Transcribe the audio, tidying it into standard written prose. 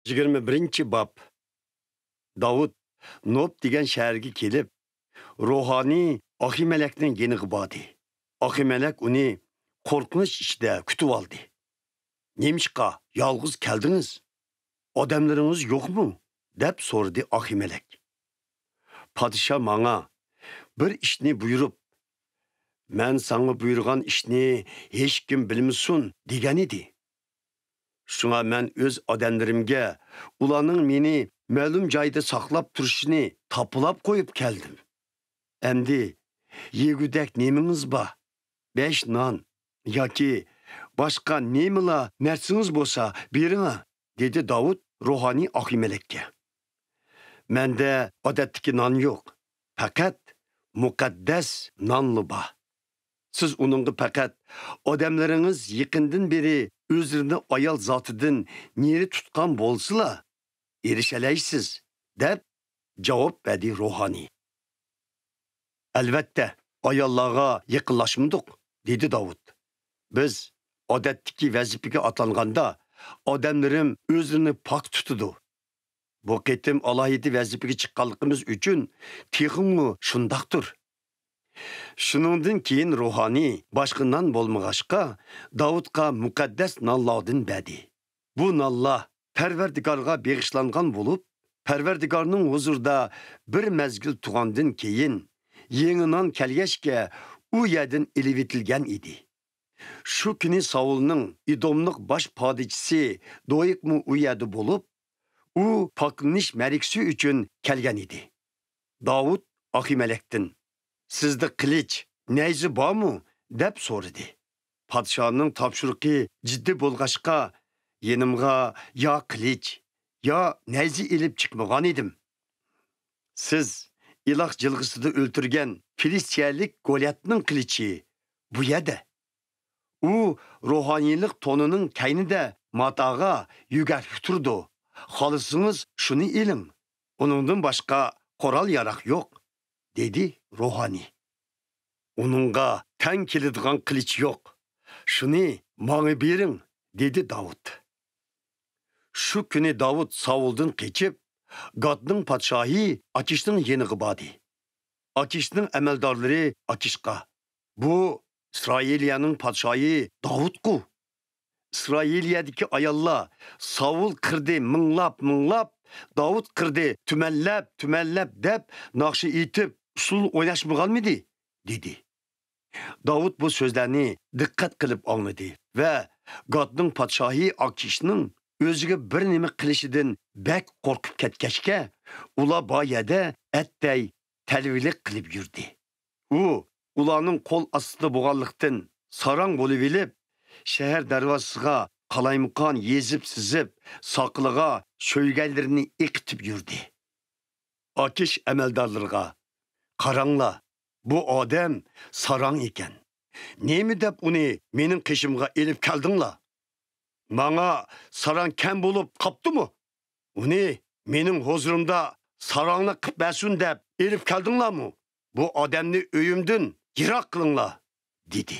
21-bob. Davud Nob degan shaharga kelib, ruhoniy Ahimelekning yeniga bordi. Ahimelek uni qo'rqinch ichida kutib oldi. Nemishqa yolg'iz keldingiz? Odamlaringiz yo'qmi? deb so'radi Ahimelek. Podsho menga bir ishni buyurib, men sana buyurgan ishni hech kim bilmasin degan edi. Shunga men o'z odamlarimga ularning meni ma'lum joyda saqlab turishini topilab qo'yib keldim. Endi yegudak nemingiz bor? 5 non yoki boshqa nemila narsangiz bo'lsa bering, dedi Davud ruhoniy Ahimelekka. Menda odatdagi non yo'q, faqat muqaddas nonli bor. Siz uningga faqat odamlaringiz yaqindan beri o'zlarini ayol zotidan neri tutgan bo'lsalar, erishalaysiz, deb javob berdi ruhoniy. Albatta, ayollarga yaqinlashmadik, dedi Davud. Biz odatdagi vazifaga atlanganda odamlarim o'zlarini pok tutadi. Bu ketim alohida vazifaga chiqqanligimiz uchun teximmi shundaqdir. Shuningdan keyin ruhoniy boshqa non bo'lmag'achqa Davudga muqaddas nonlardan berdi. Bu nonlar Parvardigorga beg'ishlangan bo'lib, Parvardigorning huzurida bir mezgil tug'andan keyin yangi non kelgachga u yerdan ilib etilgan edi. Shu kuni Saulning Idomlik bosh podishisi Doyikmi u yerda bo'lib, u poklanish marikasi uchun kelgan edi. Davud Ahimelekdan: "Sizda qilich, nayzi bormi?" deb so'radi. Podshoning topshiriqi jiddiy bo'lg'achqa, yenimga yo qilich, yo nayzi ilib chiqmagan edim. Siz iloh jilg'isida o'ltirgan filistiyalik Golyatning qilichi bu yerda. U ruhoniylik tonining kaynida matoga yugarib turdi. Xohlasangiz shuni iling. Uningdan boshqa qurol yaroq yo'q, dedi ruhoniy. Uningga tang keladigan qilich yo'q. Shuni menga bering, dedi Davud. Shu kuni Davud Sauldan qochib, Gadning podshohi Akishning yeniga bordi. Akishning amaldorlari Akishqa: "Bu İsrailiyaning podshohi Davud-ku. İsrailiyadagi ayollar Saul qirdi minglab, Davud qirdi tumallab deb naqshi aytib, usul o'ynashmaganmidi?" dedi. Davud bu so'zlarni diqqat qilib angladi va Gadning podshohi Akishning o'ziga bir nima qilishidan bak qo'rqib ketgachga, ular boyada attay talvilik qilib yurdi. U ularning qo'l ostida bo'lganlikdan sarang bo'lib elib, shahar darvozasiga qalaymaqon yezib-sizib, soqiliga sho'yganlarini iqitib yurdi. Akish amaldorlarga: "Qaranglar, bu odam sarang ekan. Nemi deb uni mening qishimga elib keldinglar? Menga sarang kam bo'lib qopdimi? Uni mening huzurimda sarangni qilib bersin deb elib keldinglarmi? Bu odamni uyimdan yiroq qilinglar", dedi.